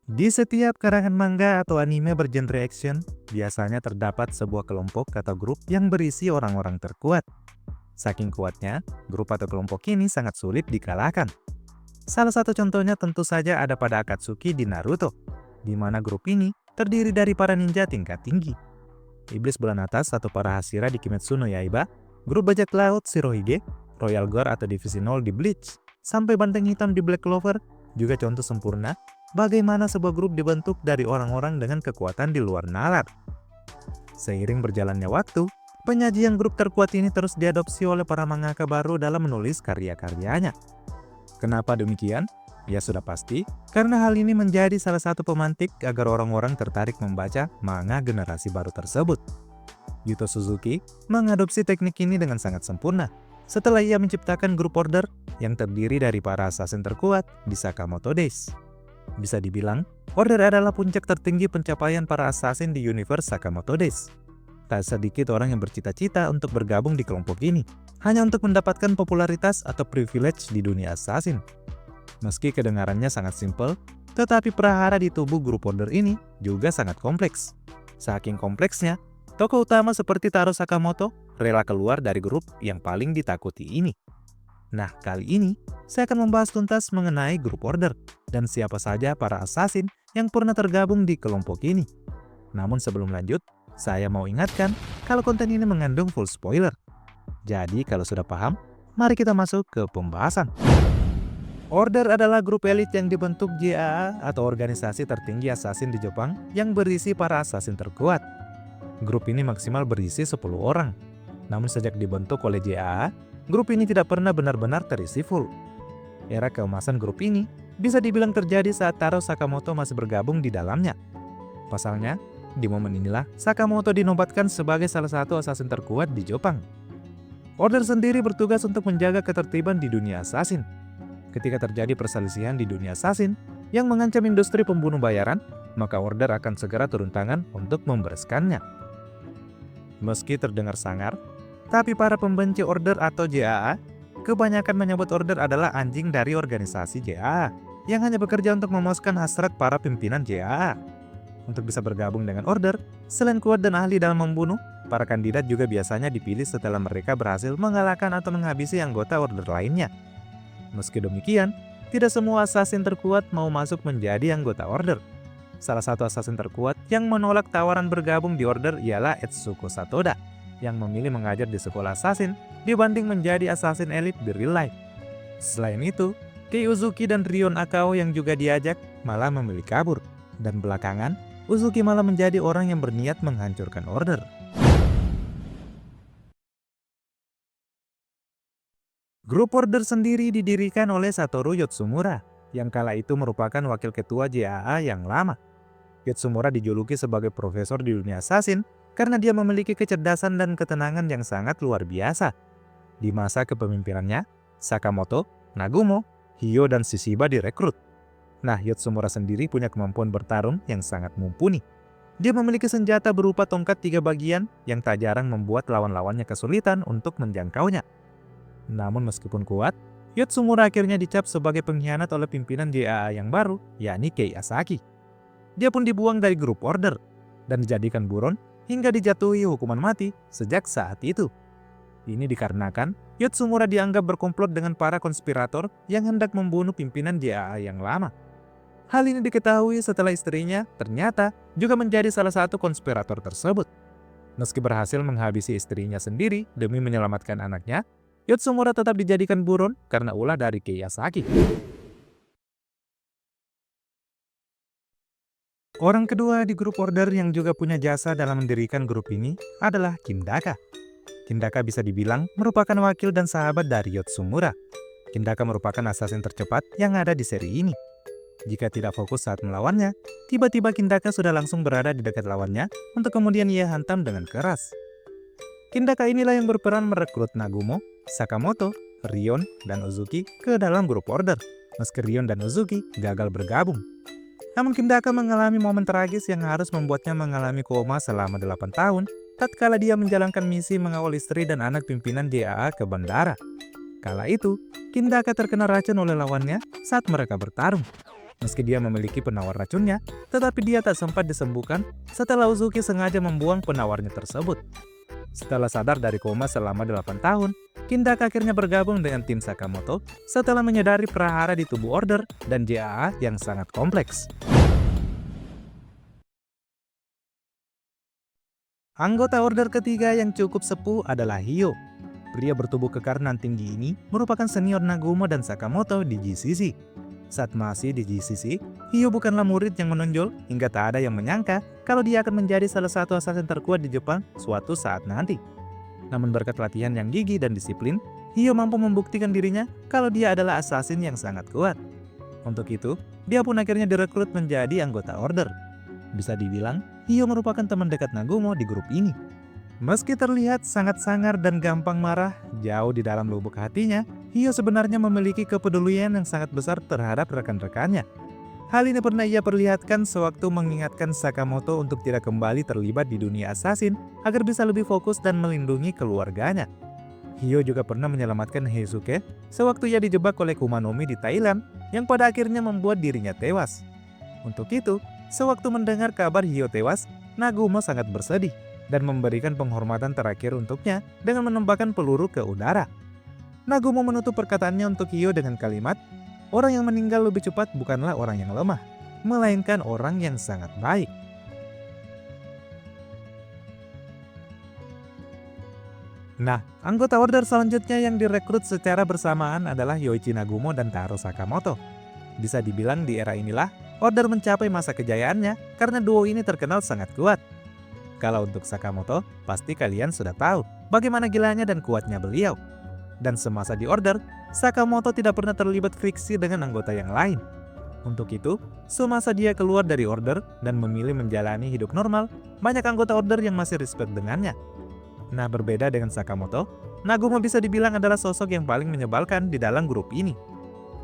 Di setiap karangan manga atau anime bergenre action, biasanya terdapat sebuah kelompok atau grup yang berisi orang-orang terkuat. Saking kuatnya, grup atau kelompok ini sangat sulit dikalahkan. Salah satu contohnya tentu saja ada pada Akatsuki di Naruto, di mana grup ini terdiri dari para ninja tingkat tinggi. Iblis bulan atas atau para Hashira di Kimetsu no Yaiba, grup bajak laut Shirohige, Royal Guard atau Divisi Nol di Bleach, sampai banteng hitam di Black Clover, juga contoh sempurna bagaimana sebuah grup dibentuk dari orang-orang dengan kekuatan di luar nalar. Seiring berjalannya waktu, penyajian grup terkuat ini terus diadopsi oleh para mangaka baru dalam menulis karya-karyanya. Kenapa demikian? Ya sudah pasti, karena hal ini menjadi salah satu pemantik agar orang-orang tertarik membaca manga generasi baru tersebut. Yuto Suzuki mengadopsi teknik ini dengan sangat sempurna setelah ia menciptakan grup order yang terdiri dari para assassin terkuat di Sakamoto Days. Bisa dibilang, order adalah puncak tertinggi pencapaian para assassin di universe Sakamoto Days. Tak sedikit orang yang bercita-cita untuk bergabung di kelompok ini, hanya untuk mendapatkan popularitas atau privilege di dunia assassin. Meski kedengarannya sangat simpel, tetapi prahara di tubuh grup order ini juga sangat kompleks. Saking kompleksnya, tokoh utama seperti Taro Sakamoto rela keluar dari grup yang paling ditakuti ini. Nah, kali ini saya akan membahas tuntas mengenai grup order dan siapa saja para assassin yang pernah tergabung di kelompok ini. Namun sebelum lanjut, saya mau ingatkan kalau konten ini mengandung full spoiler. Jadi kalau sudah paham, mari kita masuk ke pembahasan. Order adalah grup elit yang dibentuk JAA atau organisasi tertinggi assassin di Jepang yang berisi para assassin terkuat. Grup ini maksimal berisi 10 orang. Namun sejak dibentuk oleh JAA, grup ini tidak pernah benar-benar terisi full. Era keemasan grup ini bisa dibilang terjadi saat Taro Sakamoto masih bergabung di dalamnya. Pasalnya, di momen inilah Sakamoto dinobatkan sebagai salah satu assassin terkuat di Jepang. Order sendiri bertugas untuk menjaga ketertiban di dunia assassin. Ketika terjadi perselisihan di dunia assassin yang mengancam industri pembunuh bayaran, maka Order akan segera turun tangan untuk membereskannya. Meski terdengar sangar, tapi para pembenci Order atau JAA kebanyakan menyebut Order adalah anjing dari organisasi JAA yang hanya bekerja untuk memuaskan hasrat para pimpinan JAA. Untuk bisa bergabung dengan Order, selain kuat dan ahli dalam membunuh, para kandidat juga biasanya dipilih setelah mereka berhasil mengalahkan atau menghabisi anggota Order lainnya. Meski demikian, tidak semua assassin terkuat mau masuk menjadi anggota Order. Salah satu assassin terkuat yang menolak tawaran bergabung di Order ialah Etsuko Satoda, yang memilih mengajar di sekolah assassin dibanding menjadi assassin elit di real life. Selain itu, Kei Uzuki dan Rion Akao yang juga diajak malah memilih kabur, dan belakangan, Uzuki malah menjadi orang yang berniat menghancurkan Order. Grup Order sendiri didirikan oleh Satoru Yotsumura, yang kala itu merupakan wakil ketua JAA yang lama. Yotsumura dijuluki sebagai profesor di dunia assassin karena dia memiliki kecerdasan dan ketenangan yang sangat luar biasa. Di masa kepemimpinannya, Sakamoto, Nagumo, Hyo, dan Shishiba direkrut. Nah, Yotsumura sendiri punya kemampuan bertarung yang sangat mumpuni. Dia memiliki senjata berupa tongkat 3 bagian yang tak jarang membuat lawan-lawannya kesulitan untuk menjangkaunya. Namun meskipun kuat, Yotsumura akhirnya dicap sebagai pengkhianat oleh pimpinan JAA yang baru, yakni Kei Asaki. Dia pun dibuang dari grup Order dan dijadikan buron hingga dijatuhi hukuman mati sejak saat itu. Ini dikarenakan Yotsumura dianggap berkomplot dengan para konspirator yang hendak membunuh pimpinan JAA yang lama. Hal ini diketahui setelah istrinya ternyata juga menjadi salah satu konspirator tersebut. Meski berhasil menghabisi istrinya sendiri demi menyelamatkan anaknya, Yotsumura tetap dijadikan buron karena ulah dari Kei Asaki. Orang kedua di grup Order yang juga punya jasa dalam mendirikan grup ini adalah Kindaka. Kindaka bisa dibilang merupakan wakil dan sahabat dari Yotsumura. Kindaka merupakan assassin tercepat yang ada di seri ini. Jika tidak fokus saat melawannya, tiba-tiba Kindaka sudah langsung berada di dekat lawannya untuk kemudian ia hantam dengan keras. Kindaka inilah yang berperan merekrut Nagumo, Sakamoto, Rion, dan Uzuki ke dalam grup Order, meski Rion dan Uzuki gagal bergabung. Namun Kindaka mengalami momen tragis yang harus membuatnya mengalami koma selama 8 tahun tatkala dia menjalankan misi mengawal istri dan anak pimpinan JAA ke bandara. Kala itu, Kindaka terkena racun oleh lawannya saat mereka bertarung. Meski dia memiliki penawar racunnya, tetapi dia tak sempat disembuhkan setelah Uzuki sengaja membuang penawarnya tersebut. Setelah sadar dari koma selama 8 tahun, Kindak akhirnya bergabung dengan tim Sakamoto setelah menyadari prahara di tubuh Order dan JAA yang sangat kompleks. Anggota Order ketiga yang cukup sepuh adalah Hyo. Pria bertubuh kekar nan tinggi ini merupakan senior Nagumo dan Sakamoto di GCC. Saat masih di GCC, Hyo bukanlah murid yang menonjol hingga tak ada yang menyangka kalau dia akan menjadi salah satu assassin terkuat di Jepang suatu saat nanti. Namun berkat latihan yang gigih dan disiplin, Hyo mampu membuktikan dirinya kalau dia adalah assassin yang sangat kuat. Untuk itu, dia pun akhirnya direkrut menjadi anggota Order. Bisa dibilang, Hyo merupakan teman dekat Nagumo di grup ini. Meski terlihat sangat sangar dan gampang marah, jauh di dalam lubuk hatinya, Hyo sebenarnya memiliki kepedulian yang sangat besar terhadap rekan-rekannya. Hal ini pernah ia perlihatkan sewaktu mengingatkan Sakamoto untuk tidak kembali terlibat di dunia assassin agar bisa lebih fokus dan melindungi keluarganya. Hyo juga pernah menyelamatkan Heisuke sewaktu ia dijebak oleh Kumanomi di Thailand yang pada akhirnya membuat dirinya tewas. Untuk itu, sewaktu mendengar kabar Hyo tewas, Nagumo sangat bersedih dan memberikan penghormatan terakhir untuknya dengan menembakkan peluru ke udara. Nagumo menutup perkataannya untuk Hyo dengan kalimat, "Orang yang meninggal lebih cepat bukanlah orang yang lemah, melainkan orang yang sangat baik." Nah, anggota Order selanjutnya yang direkrut secara bersamaan adalah Yoichi Nagumo dan Taro Sakamoto. Bisa dibilang di era inilah, Order mencapai masa kejayaannya karena duo ini terkenal sangat kuat. Kalau untuk Sakamoto, pasti kalian sudah tahu bagaimana gilanya dan kuatnya beliau. Dan semasa di Order, Sakamoto tidak pernah terlibat friksi dengan anggota yang lain. Untuk itu, semasa dia keluar dari Order dan memilih menjalani hidup normal, banyak anggota Order yang masih respect dengannya. Nah, berbeda dengan Sakamoto, Nagumo bisa dibilang adalah sosok yang paling menyebalkan di dalam grup ini.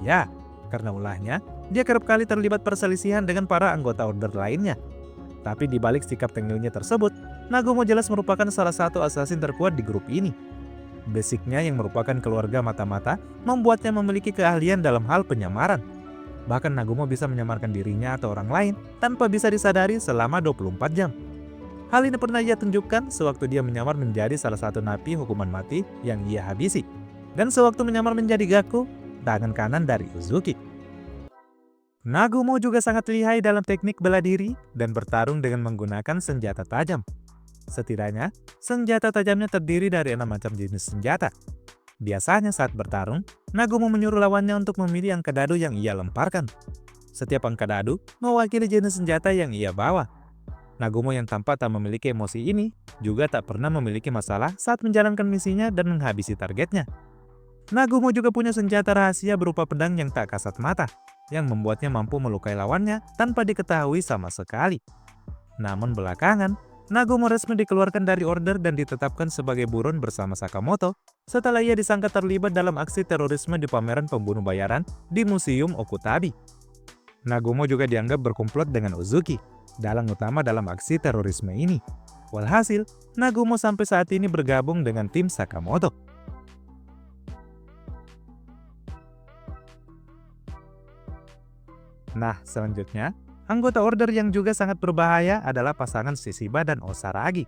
Ya, karena ulahnya, dia kerap kali terlibat perselisihan dengan para anggota Order lainnya. Tapi di balik sikap tengilnya tersebut, Nagumo jelas merupakan salah satu assassin terkuat di grup ini. Basicnya yang merupakan keluarga mata-mata membuatnya memiliki keahlian dalam hal penyamaran. Bahkan Nagumo bisa menyamarkan dirinya atau orang lain tanpa bisa disadari selama 24 jam. Hal ini pernah ia tunjukkan sewaktu dia menyamar menjadi salah satu napi hukuman mati yang ia habisi. Dan sewaktu menyamar menjadi Gaku, tangan kanan dari Uzuki. Nagumo juga sangat lihai dalam teknik bela diri dan bertarung dengan menggunakan senjata tajam. Setidaknya, senjata tajamnya terdiri dari 6 macam jenis senjata. Biasanya saat bertarung, Nagumo menyuruh lawannya untuk memilih angka dadu yang ia lemparkan. Setiap angka dadu mewakili jenis senjata yang ia bawa. Nagumo yang tampak tak memiliki emosi ini juga tak pernah memiliki masalah saat menjalankan misinya dan menghabisi targetnya. Nagumo juga punya senjata rahasia berupa pedang yang tak kasat mata, yang membuatnya mampu melukai lawannya tanpa diketahui sama sekali. Namun belakangan, Nagumo resmi dikeluarkan dari Order dan ditetapkan sebagai buron bersama Sakamoto setelah ia disangka terlibat dalam aksi terorisme di pameran pembunuh bayaran di Museum Okutabi. Nagumo juga dianggap berkomplot dengan Uzuki, dalang utama dalam aksi terorisme ini. Walhasil, Nagumo sampai saat ini bergabung dengan tim Sakamoto. Nah, selanjutnya, anggota Order yang juga sangat berbahaya adalah pasangan Shishiba dan Osaragi.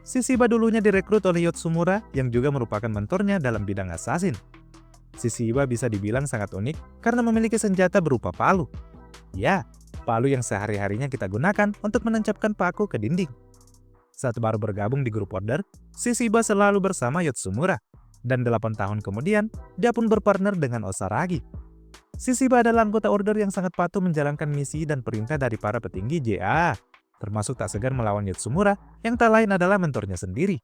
Shishiba dulunya direkrut oleh Yotsumura yang juga merupakan mentornya dalam bidang assassin. Shishiba bisa dibilang sangat unik karena memiliki senjata berupa palu. Ya, palu yang sehari-harinya kita gunakan untuk menancapkan paku ke dinding. Saat baru bergabung di grup Order, Shishiba selalu bersama Yotsumura. Dan 8 tahun kemudian, dia pun berpartner dengan Osaragi. Shishiba adalah anggota Order yang sangat patuh menjalankan misi dan perintah dari para petinggi JA, termasuk tak segan melawan Yotsumura yang tak lain adalah mentornya sendiri.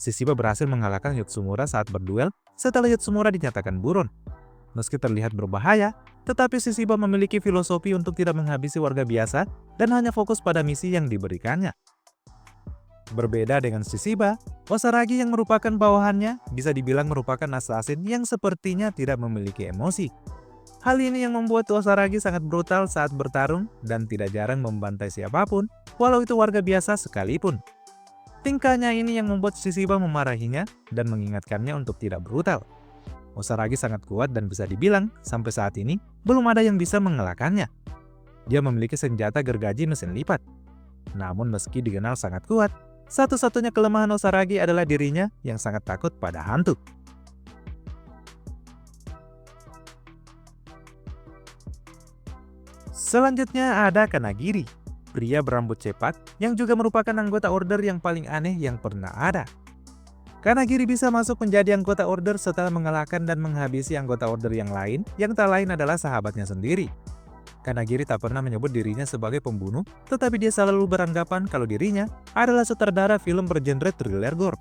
Shishiba berhasil mengalahkan Yotsumura saat berduel setelah Yotsumura dinyatakan buron. Meski terlihat berbahaya, tetapi Shishiba memiliki filosofi untuk tidak menghabisi warga biasa dan hanya fokus pada misi yang diberikannya. Berbeda dengan Shishiba, Osaragi yang merupakan bawahannya bisa dibilang merupakan assassin yang sepertinya tidak memiliki emosi. Hal ini yang membuat Osaragi sangat brutal saat bertarung dan tidak jarang membantai siapapun, walau itu warga biasa sekalipun. Tingkahnya ini yang membuat Shishiba memarahinya dan mengingatkannya untuk tidak brutal. Osaragi sangat kuat dan bisa dibilang sampai saat ini belum ada yang bisa mengalahkannya. Dia memiliki senjata gergaji mesin lipat. Namun meski dikenal sangat kuat, satu-satunya kelemahan Osaragi adalah dirinya yang sangat takut pada hantu. Selanjutnya ada Kanagiri, pria berambut cepat yang juga merupakan anggota order yang paling aneh yang pernah ada. Kanagiri bisa masuk menjadi anggota order setelah mengalahkan dan menghabisi anggota order yang lain yang tak lain adalah sahabatnya sendiri. Kanagiri tak pernah menyebut dirinya sebagai pembunuh, tetapi dia selalu beranggapan kalau dirinya adalah sutradara film bergenre thriller gore.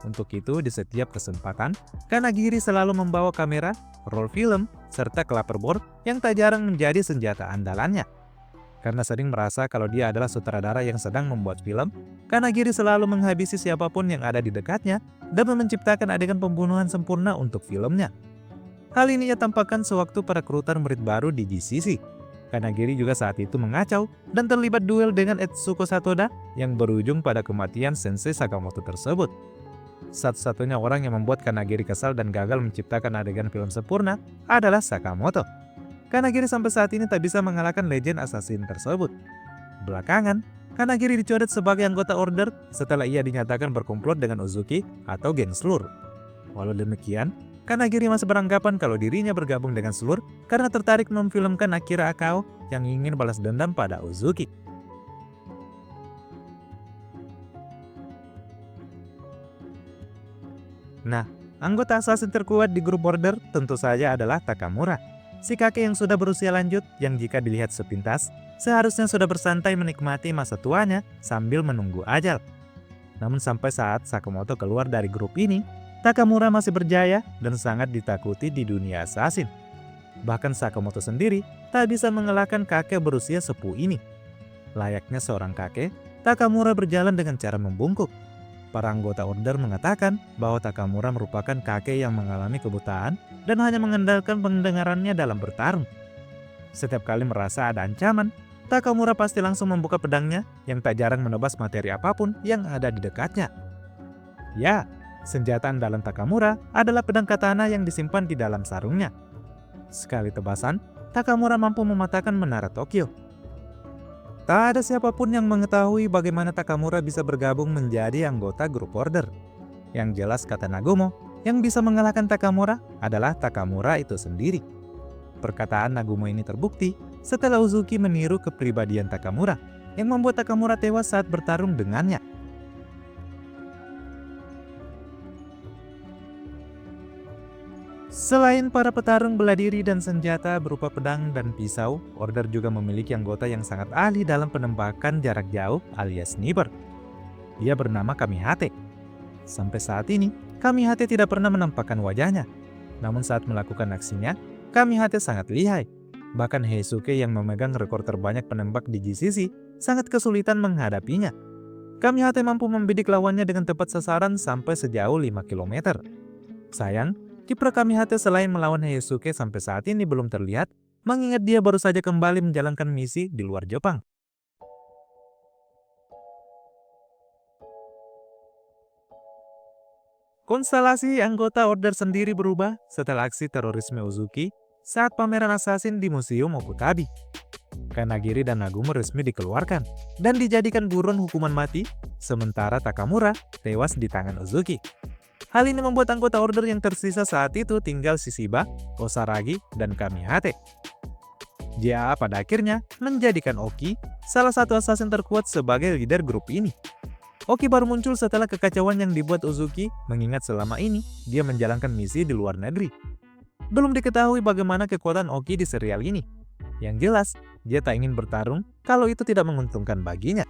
Untuk itu, di setiap kesempatan, Kanagiri selalu membawa kamera, roll film, serta clapperboard yang tak jarang menjadi senjata andalannya. Karena sering merasa kalau dia adalah sutradara yang sedang membuat film, Kanagiri selalu menghabisi siapapun yang ada di dekatnya dan menciptakan adegan pembunuhan sempurna untuk filmnya. Hal ini ia tampakkan sewaktu perekrutan murid baru di GCC. Kanagiri juga saat itu mengacau dan terlibat duel dengan Etsuko Satoda yang berujung pada kematian Sensei Sakamoto tersebut. Satu-satunya orang yang membuat Kanagiri kesal dan gagal menciptakan adegan film sempurna adalah Sakamoto. Kanagiri sampai saat ini tak bisa mengalahkan legend assassin tersebut. Belakangan, Kanagiri dicoret sebagai anggota order setelah ia dinyatakan berkomplot dengan Uzuki atau geng Slur. Walau demikian, Kanagiri masih beranggapan kalau dirinya bergabung dengan Slur karena tertarik memfilmkan Akira Akao yang ingin balas dendam pada Uzuki. Nah, anggota assassin terkuat di grup order tentu saja adalah Takamura. Si kakek yang sudah berusia lanjut yang jika dilihat sepintas, seharusnya sudah bersantai menikmati masa tuanya sambil menunggu ajal. Namun sampai saat Sakamoto keluar dari grup ini, Takamura masih berjaya dan sangat ditakuti di dunia assassin. Bahkan Sakamoto sendiri tak bisa mengalahkan kakek berusia sepuh ini. Layaknya seorang kakek, Takamura berjalan dengan cara membungkuk. Para anggota order mengatakan bahwa Takamura merupakan kakek yang mengalami kebutaan dan hanya mengandalkan pendengarannya dalam bertarung. Setiap kali merasa ada ancaman, Takamura pasti langsung membuka pedangnya yang tak jarang menebas materi apapun yang ada di dekatnya. Ya, senjata andalan Takamura adalah pedang katana yang disimpan di dalam sarungnya. Sekali tebasan, Takamura mampu mematahkan menara Tokyo. Tak ada siapapun yang mengetahui bagaimana Takamura bisa bergabung menjadi anggota grup order. Yang jelas kata Nagumo, yang bisa mengalahkan Takamura adalah Takamura itu sendiri. Perkataan Nagumo ini terbukti setelah Uzuki meniru kepribadian Takamura, yang membuat Takamura tewas saat bertarung dengannya. Selain para petarung bela diri dan senjata berupa pedang dan pisau, order juga memiliki anggota yang sangat ahli dalam penembakan jarak jauh alias sniper. Dia bernama Kamihate. Sampai saat ini, Kamihate tidak pernah menampakkan wajahnya. Namun saat melakukan aksinya, Kamihate sangat lihai. Bahkan Heisuke yang memegang rekor terbanyak penembak di GCC sangat kesulitan menghadapinya. Kamihate mampu membidik lawannya dengan tepat sasaran sampai sejauh 5 km. Sayang, kiprah Kamihate selain melawan Heisuke sampai saat ini belum terlihat, mengingat dia baru saja kembali menjalankan misi di luar Jepang. Konstelasi anggota order sendiri berubah setelah aksi terorisme Uzuki saat pameran assassin di Museum Okutabi. Kanagiri dan Nagumo resmi dikeluarkan dan dijadikan buron hukuman mati, sementara Takamura tewas di tangan Uzuki. Hal ini membuat anggota order yang tersisa saat itu tinggal Shishiba, Osaragi, dan Kamihate. JA pada akhirnya menjadikan Oki salah satu assassin terkuat sebagai leader grup ini. Oki baru muncul setelah kekacauan yang dibuat Uzuki, mengingat selama ini dia menjalankan misi di luar negeri. Belum diketahui bagaimana kekuatan Oki di serial ini. Yang jelas, dia tak ingin bertarung kalau itu tidak menguntungkan baginya.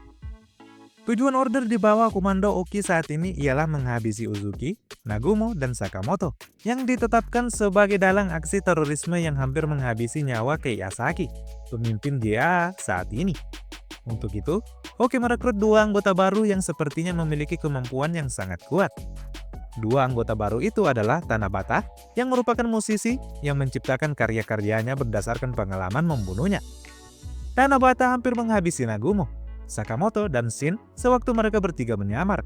Tujuan order di bawah komando Oki saat ini ialah menghabisi Uzuki, Nagumo, dan Sakamoto yang ditetapkan sebagai dalang aksi terorisme yang hampir menghabisi nyawa Kei Asaki, pemimpin JA saat ini. Untuk itu, Oki merekrut dua anggota baru yang sepertinya memiliki kemampuan yang sangat kuat. Dua anggota baru itu adalah Tanabata, yang merupakan musisi yang menciptakan karya-karyanya berdasarkan pengalaman membunuhnya. Tanabata hampir menghabisi Nagumo, Sakamoto, dan Shin sewaktu mereka bertiga menyamar.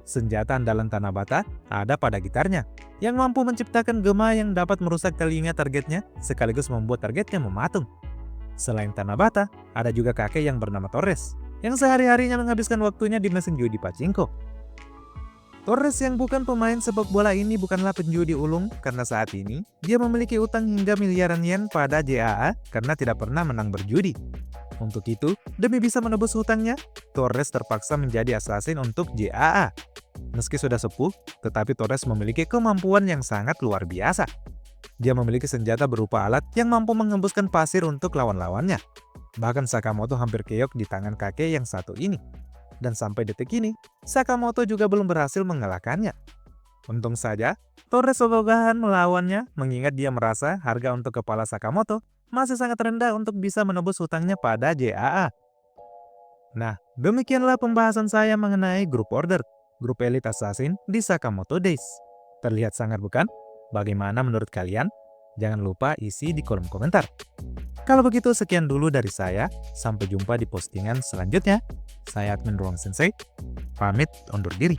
Senjata andalan Tanabata ada pada gitarnya, yang mampu menciptakan gema yang dapat merusak telinga targetnya sekaligus membuat targetnya mematung. Selain Tanabata, ada juga kakek yang bernama Torres, yang sehari-harinya menghabiskan waktunya di mesin judi pachinko. Torres yang bukan pemain sepak bola ini bukanlah penjudi ulung karena saat ini dia memiliki utang hingga miliaran yen pada JAA karena tidak pernah menang berjudi. Untuk itu, demi bisa menebus hutangnya, Torres terpaksa menjadi assassin untuk JAA. Meski sudah sepuh, tetapi Torres memiliki kemampuan yang sangat luar biasa. Dia memiliki senjata berupa alat yang mampu mengembuskan pasir untuk lawan-lawannya. Bahkan Sakamoto hampir keok di tangan kakek yang satu ini. Dan sampai detik ini, Sakamoto juga belum berhasil mengalahkannya. Untung saja, Torres ogah-ogahan melawannya mengingat dia merasa harga untuk kepala Sakamoto masih sangat rendah untuk bisa menebus hutangnya pada JAA. Nah, demikianlah pembahasan saya mengenai grup order, grup elit assassin di Sakamoto Days. Terlihat sangat bukan? Bagaimana menurut kalian? Jangan lupa isi di kolom komentar. Kalau begitu sekian dulu dari saya, sampai jumpa di postingan selanjutnya. Saya admin Ruang Sensei, pamit undur diri.